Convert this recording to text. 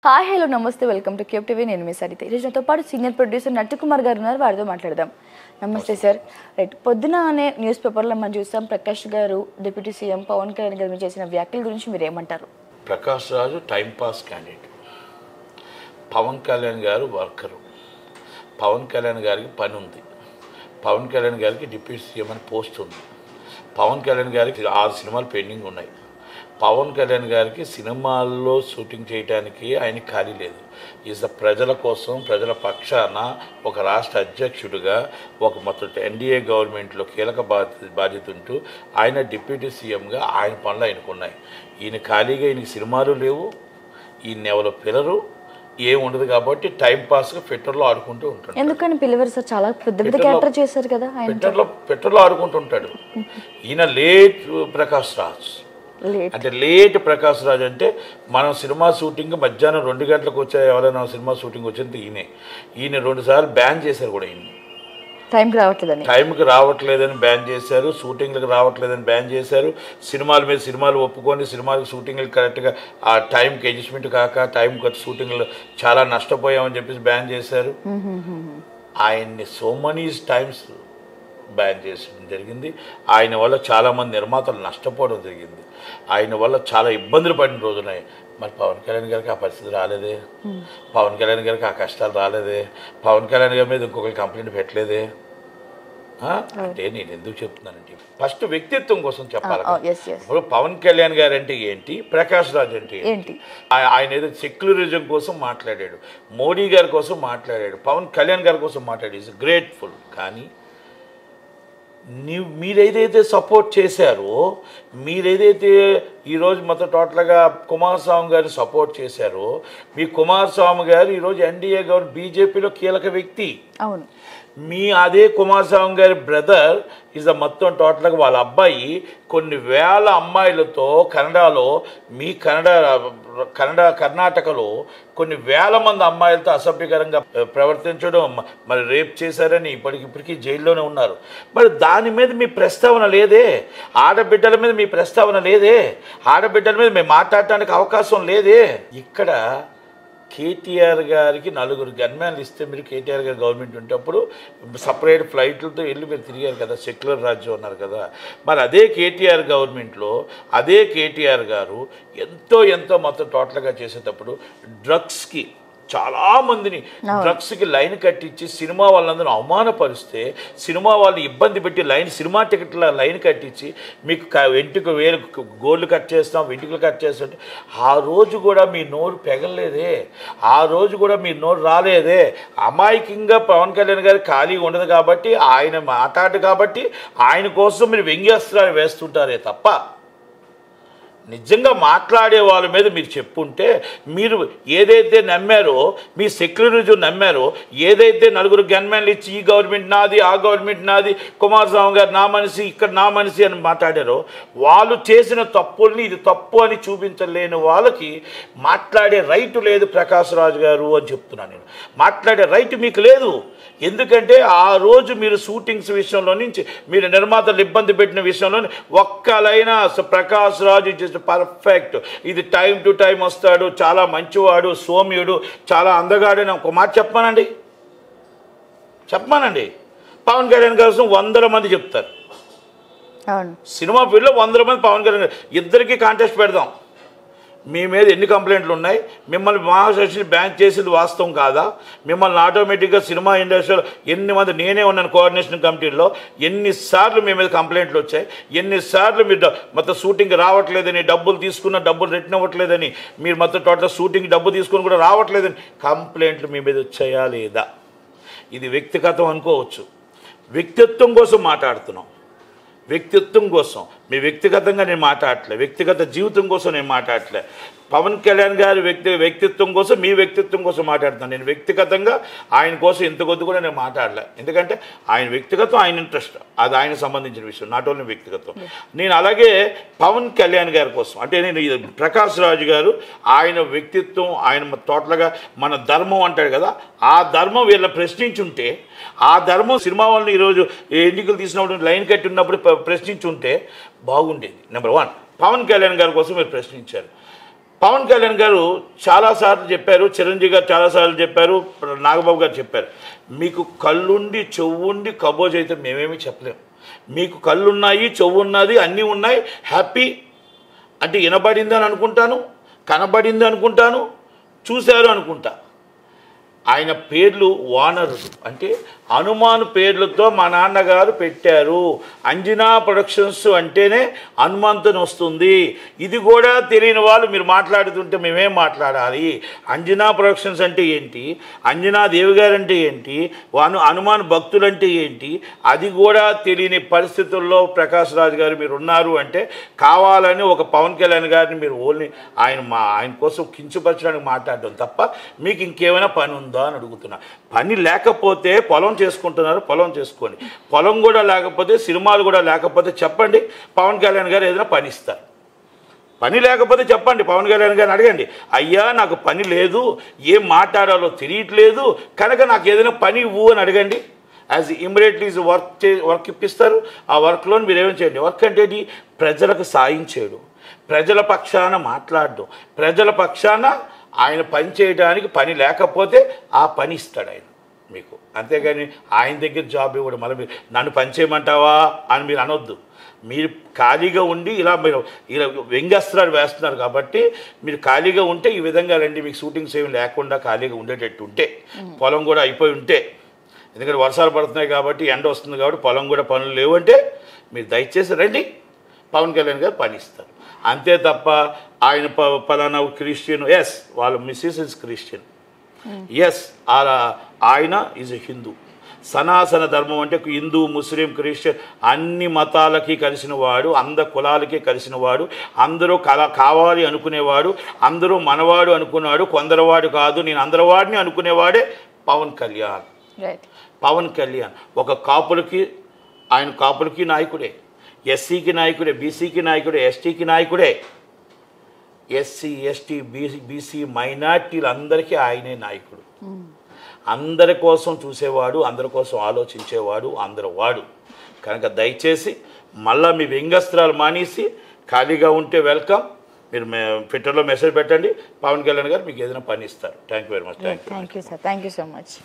Hi hello నమస్తే welcome to cube TV. నేను మీ సరిత. ఈరోజు నాతో పాటు సీనియర్ ప్రొడ్యూసర్ నట్టుకుమార్ గారు ఉన్నారు. వారితో మాట్లాడదాం. నమస్తే సార్. రైట్, పొద్దున అనే న్యూస్ పేపర్లో మనం చూసాం ప్రకాష్ గారు డిప్యూటీ సీఎం పవన్ కళ్యాణ్ గారు చేసిన వ్యాఖ్యల గురించి మీరు ఏమంటారు? ప్రకాష్ రాజు టైంపాస్ క్యాండిడేట్, పవన్ కళ్యాణ్ గారు వర్కరు, పవన్ కళ్యాణ్ గారికి పని ఉంది, పవన్ కళ్యాణ్ గారికి డిప్యూటీ సీఎం అని పోస్ట్ ఉంది, పవన్ కళ్యాణ్ గారికి 6 సినిమాలు పెండింగ్ ఉన్నాయి, పవన్ కళ్యాణ్ గారికి సినిమాల్లో షూటింగ్ చేయడానికి ఆయన ఖాళీ లేదు. ఈజ్ ప్రజల కోసం ప్రజల పక్షాన ఒక రాష్ట్ర అధ్యక్షుడిగా ఒక మొత్తం ఎన్డీఏ గవర్నమెంట్లో కీలక బాధ్యత ఉంటూ ఆయన డిప్యూటీ సీఎంగా ఆయన పనులు ఆయనకున్నాయి. ఈయన ఖాళీగా ఈయనకి సినిమాలు లేవు, ఈయన ఎవరో పిల్లరు ఏం ఉండదు కాబట్టి టైంపాస్గా ట్విట్టర్లో ఆడుకుంటూ ఉంటాడు. ఎందుకని పిల్లవారు సార్ చాలా పెద్ద పెద్ద క్యారెక్టర్ చేశారు కదా, ట్విట్టర్లో ఆడుకుంటుంటాడు. ఈయన లేట్ ప్రకాష్ రాజ్ అంటే లేట్ ప్రకాష్ రాజ్ అంటే మనం సినిమా షూటింగ్ మధ్యాహ్నం 2 గంటలకు వచ్చే ఎవరైనా సినిమా షూటింగ్ వచ్చింది ఈయన 2 సార్లు బ్యాన్ చేశారు కూడా. ఈయన టైంకి రావట్లేదని బ్యాన్ చేశారు, షూటింగ్లకు రావట్లేదని బ్యాన్ చేశారు, సినిమాల మీద సినిమాలు ఒప్పుకొని సినిమాలకు షూటింగ్లు కరెక్ట్గా ఆ టైంకి అడ్జస్ట్మెంట్ కాక టైంకి షూటింగ్లు చాలా నష్టపోయామని చెప్పేసి బ్యాన్ చేశారు. ఆయన్ని సో మెనీ టైమ్స్ బ్యాన్ చేయడం జరిగింది. ఆయన వల్ల చాలామంది నిర్మాతలు నష్టపోవడం జరిగింది. ఆయన వల్ల చాలా ఇబ్బందులు పడిన రోజున్నాయి. మరి పవన్ కళ్యాణ్ గారికి ఆ పరిస్థితి రాలేదే, పవన్ కళ్యాణ్ గారికి ఆ కష్టాలు రాలేదే, పవన్ కళ్యాణ్ గారి మీద ఇంకొకరికి కంప్లైంట్ పెట్టలేదే అంటే నేను ఎందుకు చెప్తున్నానంటే ఫస్ట్ వ్యక్తిత్వం కోసం చెప్పాలి. ఇప్పుడు పవన్ కళ్యాణ్ గారు అంటే ఏంటి, ప్రకాష్ రాజ్ అంటే ఏంటి? ఆయన ఏదో సెక్యులరిజం కోసం మాట్లాడాడు, మోడీ గారి కోసం మాట్లాడాడు, పవన్ కళ్యాణ్ గారి కోసం మాట్లాడాడు. Is grateful. కానీ మీరేదైతే సపోర్ట్ చేశారో, మీరేదైతే ఈరోజు మొత్తం టోటల్గా కుమారస్వామి గారిని సపోర్ట్ చేశారో, మీ కుమారస్వామి గారు ఈరోజు ఎన్డీఏ గవర్నమెంట్ బీజేపీలో కీలక వ్యక్తి. అవును. అదే కుమారస్వామి గారి బ్రదర్ ఈజ్ మొత్తం టోటల్గా వాళ్ళ అబ్బాయి కొన్ని వేల అమ్మాయిలతో కన్నడలో కర్ణాటకలో కొన్ని వేల మంది అమ్మాయిలతో అసభ్యకరంగా ప్రవర్తించడం, మరి రేప్ చేశారని ఇప్పటికిప్పటికీ జైల్లోనే ఉన్నారు. మరి దాని మీద మీ ప్రస్తావన లేదే, ఆడబిడ్డల మీద మీ ప్రస్తావన లేదే, ఆడబిడ్డల మీద మేము మాట్లాడటానికి అవకాశం లేదే. ఇక్కడ కేటీఆర్ గారికి 4 గన్మ్యాన్లు ఇస్తే మీరు కేటీఆర్ గారు గవర్నమెంట్ ఉంటప్పుడు సపరేట్ ఫ్లైట్లతో వెళ్ళి మీరు తిరిగారు కదా, సెక్యులర్ రాజ్యం ఉన్నారు కదా. మరి అదే కేటీఆర్ గవర్నమెంట్లో అదే కేటీఆర్ గారు ఎంతో మొత్తం టోటల్గా చేసేటప్పుడు డ్రగ్స్కి చాలామందిని డ్రగ్స్కి లైన్ కట్టించి సినిమా వాళ్ళందరూ అవమానపరిస్తే, సినిమా వాళ్ళు ఇబ్బంది పెట్టి సినిమా టికెట్ల లైన్ కట్టించి మీకు గోళ్ళు కట్ చేస్తాం, వెంట్రుకలు కట్ చేస్తుంటే ఆ రోజు కూడా మీ నోరు పెగలేదే, ఆ రోజు కూడా మీ నోరు రాలేదే. అమాయకంగా పవన్ కళ్యాణ్ గారు ఖాళీగా ఉండదు కాబట్టి, ఆయన మాట్లాడు కాబట్టి ఆయన కోసం మీరు వ్యంగ్యాస్త్రాలు వేస్తుంటారే తప్ప నిజంగా మాట్లాడే వాళ్ళ మీద మీరు చెప్పుంటే, మీరు ఏదైతే నమ్మారో, మీ సెక్యులరిజం నమ్మారో, ఏదైతే 4 గన్మెన్లు ఇచ్చి ఈ గవర్నమెంట్ నాది, ఆ గవర్నమెంట్ నాది, కుమారస్వామి గారు నా మనిషి, ఇక్కడ నా మనిషి అని మాట్లాడారో, వాళ్ళు చేసిన తప్పుల్ని ఇది తప్పు అని చూపించలేని వాళ్ళకి మాట్లాడే రైటు లేదు ప్రకాష్ రాజ్ గారు అని చెప్తున్నాను నేను. మాట్లాడే రైటు మీకు లేదు. ఎందుకంటే ఆ రోజు మీరు షూటింగ్స్ విషయంలో నుంచి, మీరు నిర్మాతలు ఇబ్బంది పెట్టిన విషయంలో ఒక్కలైనా ప్రకాష్ రాజు జస్ట్ పర్ఫెక్ట్, ఇది టైం టు టైం వస్తాడు, చాలా మంచివాడు, సౌమ్యుడు, చాలా అందగాడని ఒక మాట చెప్పమానండి. పవన్ కళ్యాణ్ కోసం 100 మంది చెప్తారు. సినిమా ఫీల్డ్లో 100 మంది పవన్ కళ్యాణ్ ఇద్దరికి కాంటెస్ట్ పెడదాం, మీ మీద ఎన్ని కంప్లైంట్లు ఉన్నాయి, మిమ్మల్ని మహాశక్తిని బ్యాన్ చేసేది వాస్తవం కాదా, మిమ్మల్ని ఆటోమేటిక్గా సినిమా ఇండస్ట్రీలో ఎన్ని మంది, నేనే ఉన్నాను కోఆర్డినేషన్ కమిటీలో, ఎన్నిసార్లు మీ మీద కంప్లైంట్లు వచ్చాయి, ఎన్నిసార్లు మీరు మొత్తం షూటింగ్ రావట్లేదని, డబ్బులు తీసుకున్న డబ్బులు రిటర్న్ అవ్వట్లేదని, మీరు మొత్తం టోటల్ షూటింగ్ డబ్బు తీసుకుని కూడా రావట్లేదని కంప్లైంట్లు మీ మీద వచ్చాయా లేదా? ఇది వ్యక్తిగతం అనుకోవచ్చు, వ్యక్తిత్వం కోసం మాట్లాడుతున్నాం, వ్యక్తిత్వం కోసం. మీ వ్యక్తిగతంగా నేను మాట్లాడట్లే, వ్యక్తిగత జీవితం కోసం నేను మాట్లాడట్లే. పవన్ కళ్యాణ్ గారి వ్యక్తిత్వం కోసం, మీ వ్యక్తిత్వం కోసం మాట్లాడుతున్నాను. నేను వ్యక్తిగతంగా ఆయన కోసం ఇంత కొద్ది కూడా నేను మాట్లాడలే. ఎందుకంటే ఆయన వ్యక్తిగతం, ఆయన ఇంట్రెస్ట్, అది ఆయనకు సంబంధించిన విషయం, నాట్ ఓన్లీ వ్యక్తిగతం. నేను అలాగే పవన్ కళ్యాణ్ గారి కోసం అంటే నేను ప్రకాష్ రాజ్ గారు ఆయన వ్యక్తిత్వం, ఆయన టోటల్గా మన ధర్మం అంటాడు కదా, ఆ ధర్మం వీళ్ళని ప్రశ్నించుంటే, ఆ ధర్మం సినిమా వాళ్ళని ఈరోజు ఎన్నికలు తీసినప్పుడు లైన్ కట్టి ఉన్నప్పుడు ప్రశ్నించుంటే బాగుండేది. నెంబర్ 1 పవన్ కళ్యాణ్ గారి కోసం మీరు ప్రశ్నించారు. పవన్ కళ్యాణ్ గారు చాలాసార్లు చెప్పారు, చిరంజీవి గారు చాలాసార్లు చెప్పారు, నాగబాబు గారు చెప్పారు, మీకు కళ్ళుండి చెవుండి కబోజ్ అయితే మేమేమీ చెప్పలేము. మీకు కళ్ళున్నాయి, చెవు ఉన్నది, అన్నీ ఉన్నాయి, హ్యాపీ అంటే వినబడింది అని అనుకుంటాను, కనబడింది అనుకుంటాను, చూశారు అనుకుంటా. ఆయన పేర్లు వానరుడు, అంటే హనుమాన్ పేర్లతో మా నాన్నగారు పెట్టారు. అంజనా ప్రొడక్షన్స్ అంటేనే హనుమంతుని వస్తుంది. ఇది కూడా తెలియని వాళ్ళు మీరు మాట్లాడుతుంటే మేమేం మాట్లాడాలి? అంజనా ప్రొడక్షన్స్ అంటే ఏంటి, అంజనా దేవి గారు అంటే ఏంటి, హనుమాన్ భక్తులు అంటే ఏంటి, అది కూడా తెలియని పరిస్థితుల్లో ప్రకాష్ రాజ్ గారు మీరు ఉన్నారు అంటే కావాలని ఒక పవన్ కళ్యాణ్ గారిని మీరు ఓన్లీ ఆయన కోసం కించపరచడానికి మాట్లాడడం తప్ప మీకు ఇంకేమైనా పని ఉందా అని అడుగుతున్నా. పని లేకపోతే పొలం చేసుకుంటున్నారు, పొలం చేసుకోండి. పొలం కూడా లేకపోతే, సినిమాలు కూడా లేకపోతే చెప్పండి, పవన్ కళ్యాణ్ గారు ఏదైనా పని ఇస్తారు. పని లేకపోతే చెప్పండి, పవన్ కళ్యాణ్ గారిని అడగండి, అయ్యా నాకు పని లేదు, ఏం మాట్లాడాలో తెలియట్లేదు కనుక నాకు ఏదైనా పని ఇవ్వు అని అడగండి. యాజ్ ఇమ్మీడియట్లీ వర్క్ ఇప్పిస్తారు. ఆ వర్క్లో మీరు ఏమేమి చేయండి. వర్క్ అంటే ప్రజలకు సాయం చేయడం, ప్రజల పక్షాన మాట్లాడడం, ప్రజల పక్షాన ఆయన పని చేయడానికి పని లేకపోతే ఆ పని ఇస్తాడు ఆయన మీకు. అంతేగాని ఆయన దగ్గర జాబ్ ఇవ్వడం, మళ్ళీ మీరు నన్ను పని చేయమంటావా అని మీరు అనొద్దు. మీరు ఖాళీగా ఉండి ఇలా వ్యంగ్యాస్త్రాలు వేస్తున్నారు కాబట్టి మీరు ఖాళీగా ఉంటే ఈ విధంగా రండి. మీకు షూటింగ్స్ ఏమి లేకుండా ఖాళీగా ఉండేటట్టు ఉంటే, పొలం కూడా అయిపోయి ఉంటే, ఎందుకంటే వర్షాలు పడుతున్నాయి కాబట్టి, ఎండ వస్తుంది కాబట్టి పొలం కూడా పనులు లేవంటే మీరు దయచేసి రండి, పవన్ కళ్యాణ్ గారు పని ఇస్తారు. అంతే తప్ప ఆయన పలానా క్రిస్టియన్, ఎస్ వాళ్ళ మిస్సెస్ ఇస్ క్రిస్టియన్, ఎస్ ఆయన ఈజ్ ఎ హిందూ. సనాతన ధర్మం అంటే హిందూ, ముస్లిం, క్రిస్టియన్ అన్ని మతాలకి కలిసిన వాడు, అందరి కులాలకి కలిసిన వాడు, అందరూ కావాలి అనుకునేవాడు, అందరూ మనవాడు అనుకున్నాడు, కొందరవాడు కాదు, నేను అందరివాడిని అనుకునేవాడే పవన్ కళ్యాణ్. పవన్ కళ్యాణ్ ఒక ఆయన కాపులకి నాయకుడే, ఎస్సీకి నాయకుడే, బీసీకి నాయకుడే, ఎస్టీకి నాయకుడే. ఎస్సీ, ఎస్టీ, బీసీ మైనార్టీలు అందరికీ ఆయనే నాయకుడు. అందరి కోసం చూసేవాడు, అందరి కోసం ఆలోచించేవాడు, అందరూ వాడు. కనుక దయచేసి మళ్ళీ మీ వ్యంగ్యాస్త్రాలు మానేసి ఖాళీగా ఉంటే వెల్కమ్. మీరు ట్విట్టర్లో మెసేజ్ పెట్టండి, పవన్ కళ్యాణ్ గారు మీకు ఏదైనా పని ఇస్తారు. Thank you very much. Thank you sir, thank you so much.